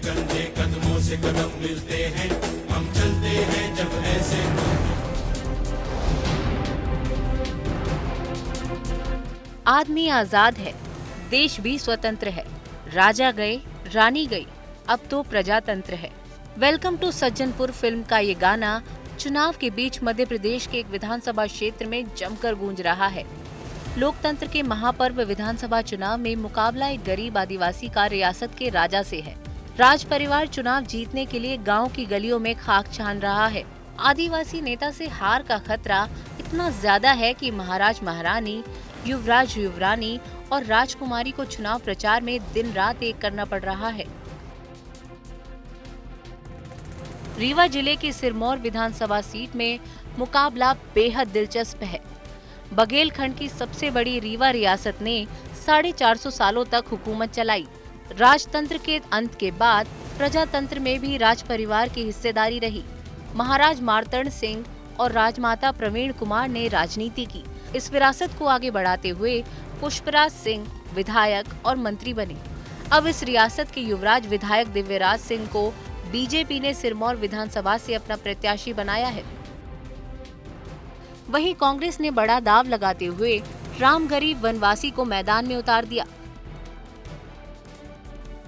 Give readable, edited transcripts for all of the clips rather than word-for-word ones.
कंधे कदमों से कदम मिलते हैं, हम चलते हैं जब ऐसे। आदमी आजाद है, देश भी स्वतंत्र है। राजा गए, रानी गई, अब तो प्रजातंत्र है। वेलकम टू सज्जनपुर फिल्म का ये गाना चुनाव के बीच मध्य प्रदेश के एक विधानसभा क्षेत्र में जमकर गूंज रहा है। लोकतंत्र के महापर्व विधानसभा चुनाव में मुकाबला एक गरीब आदिवासी का रियासत के राजा से है। राज परिवार चुनाव जीतने के लिए गांव की गलियों में खाक छान रहा है। आदिवासी नेता से हार का खतरा इतना ज्यादा है कि महाराज महारानी, युवराज युवरानी और राजकुमारी को चुनाव प्रचार में दिन रात एक करना पड़ रहा है। रीवा जिले की सिरमौर विधानसभा सीट में मुकाबला बेहद दिलचस्प है। बघेलखंड की सबसे बड़ी रीवा रियासत ने 450 सालों तक हुकूमत चलाई। राजतंत्र के अंत के बाद प्रजातंत्र में भी राज परिवार की हिस्सेदारी रही। महाराज मार्तंड सिंह और राजमाता प्रवीण कुमार ने राजनीति की। इस विरासत को आगे बढ़ाते हुए पुष्पराज सिंह विधायक और मंत्री बने। अब इस रियासत के युवराज विधायक दिव्यराज सिंह को बीजेपी ने सिरमौर विधानसभा से अपना प्रत्याशी बनाया है। वहीं कांग्रेस ने बड़ा दाव लगाते हुए रामगरीब वनवासी को मैदान में उतार दिया।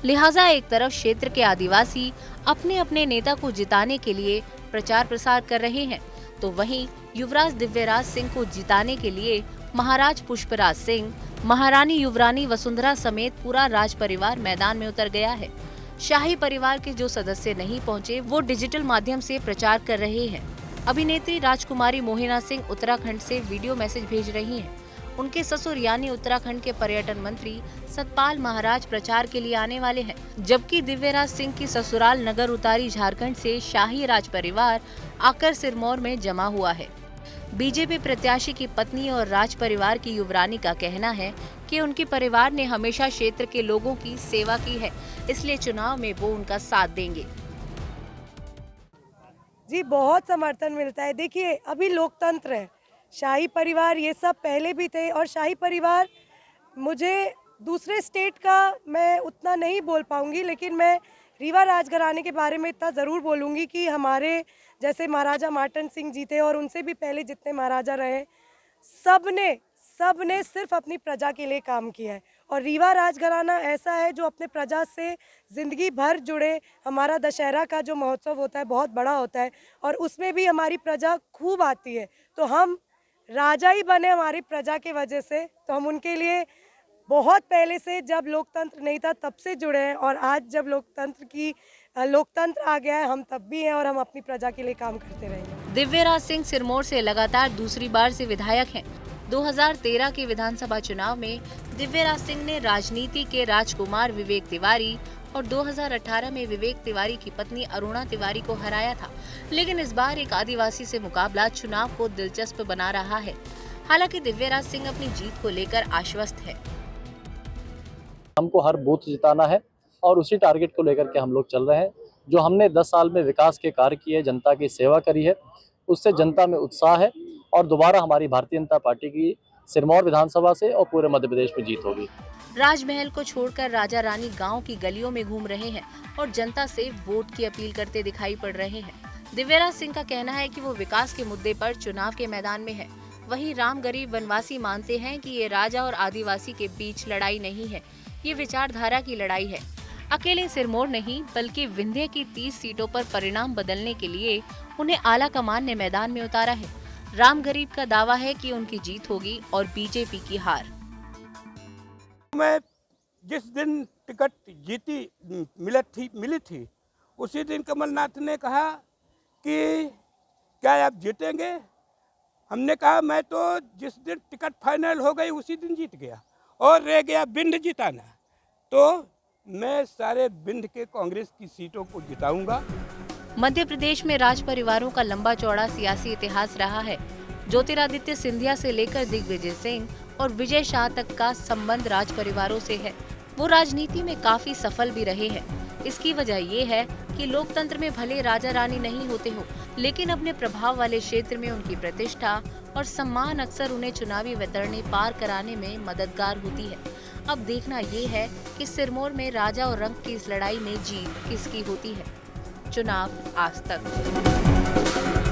लिहाजा एक तरफ क्षेत्र के आदिवासी अपने अपने नेता को जिताने के लिए प्रचार प्रसार कर रहे हैं, तो वहीं युवराज दिव्यराज सिंह को जिताने के लिए महाराज पुष्पराज सिंह, महारानी युवरानी वसुंधरा समेत पूरा राज परिवार मैदान में उतर गया है। शाही परिवार के जो सदस्य नहीं पहुंचे, वो डिजिटल माध्यम से प्रचार कर रहे हैं। अभिनेत्री राजकुमारी मोहिना सिंह उत्तराखंड से वीडियो मैसेज भेज रही हैं। उनके ससुर यानी उत्तराखंड के पर्यटन मंत्री सतपाल महाराज प्रचार के लिए आने वाले हैं, जबकि दिव्यराज सिंह की ससुराल नगर उतारी झारखंड से शाही राज परिवार आकर सिरमौर में जमा हुआ है। बीजेपी प्रत्याशी की पत्नी और राज परिवार की युवरानी का कहना है कि उनके परिवार ने हमेशा क्षेत्र के लोगों की सेवा की है, इसलिए चुनाव में वो उनका साथ देंगे। जी बहुत समर्थन मिलता है। देखिए अभी लोकतंत्र है, शाही परिवार ये सब पहले भी थे और शाही परिवार, मुझे दूसरे स्टेट का मैं उतना नहीं बोल पाऊंगी, लेकिन मैं रीवा राजघराने के बारे में इतना ज़रूर बोलूँगी कि हमारे जैसे महाराजा मार्तंड सिंह जी थे और उनसे भी पहले जितने महाराजा रहे, सबने सिर्फ अपनी प्रजा के लिए काम किया है। और रीवा राजघराना ऐसा है जो अपने प्रजा से ज़िंदगी भर जुड़े। हमारा दशहरा का जो महोत्सव होता है बहुत बड़ा होता है और उसमें भी हमारी प्रजा खूब आती है। तो हम राजा ही बने हमारी प्रजा के वजह से, तो हम उनके लिए बहुत पहले से, जब लोकतंत्र नहीं था तब से जुड़े हैं, और आज जब लोकतंत्र आ गया है हम तब भी हैं और हम अपनी प्रजा के लिए काम करते रहेंगे। दिव्यराज सिंह सिरमौर से लगातार दूसरी बार से विधायक हैं। 2013 के विधानसभा चुनाव में दिव्यराज सिंह ने राजनीति के राजकुमार विवेक तिवारी और 2018 में विवेक तिवारी की पत्नी अरुणा तिवारी को हराया था, लेकिन इस बार एक आदिवासी से मुकाबला चुनाव को दिलचस्प बना रहा है। हालांकि दिव्यराज सिंह अपनी जीत को लेकर आश्वस्त है। हमको हर बूथ जिताना है और उसी टारगेट को लेकर के हम लोग चल रहे हैं। जो हमने 10 साल में विकास के कार्य किए, जनता की सेवा करी है, उससे जनता में उत्साह है और दोबारा हमारी भारतीय जनता पार्टी की सिरमौर विधानसभा से और पूरे मध्य प्रदेश में जीत होगी। राजमहल को छोड़कर राजा रानी गांव की गलियों में घूम रहे हैं और जनता से वोट की अपील करते दिखाई पड़ रहे हैं। दिव्यराज सिंह का कहना है कि वो विकास के मुद्दे पर चुनाव के मैदान में है। वहीं रामगरीब वनवासी मानते हैं कि ये राजा और आदिवासी के बीच लड़ाई नहीं है, ये विचारधारा की लड़ाई है। अकेले सिरमौर नहीं बल्कि विंध्य की 30 सीटों पर परिणाम बदलने के लिए उन्हें आला कमान ने मैदान में उतारा है। रामगरीब का दावा है कि उनकी जीत होगी और बीजेपी की हार। मैं जिस दिन टिकट मिली थी उसी दिन कमलनाथ ने कहा कि क्या आप जीतेंगे। हमने कहा मैं तो जिस दिन टिकट फाइनल हो गई उसी दिन जीत गया और रह गया बिंद जिताना, तो मैं सारे बिंद के कांग्रेस की सीटों को जिताऊंगा। मध्य प्रदेश में राज परिवारों का लंबा चौड़ा सियासी इतिहास रहा है। ज्योतिरादित्य सिंधिया से लेकर दिग्विजय सिंह और विजय शाह तक का संबंध राज परिवारों से है। वो राजनीति में काफी सफल भी रहे हैं। इसकी वजह ये है कि लोकतंत्र में भले राजा रानी नहीं होते हो, लेकिन अपने प्रभाव वाले क्षेत्र में उनकी प्रतिष्ठा और सम्मान अक्सर उन्हें चुनावी वैतरणी पार कराने में मददगार होती है। अब देखना ये है कि सिरमौर में राजा और रंग की इस लड़ाई में जीत किसकी होती है। चुनाव आज तक।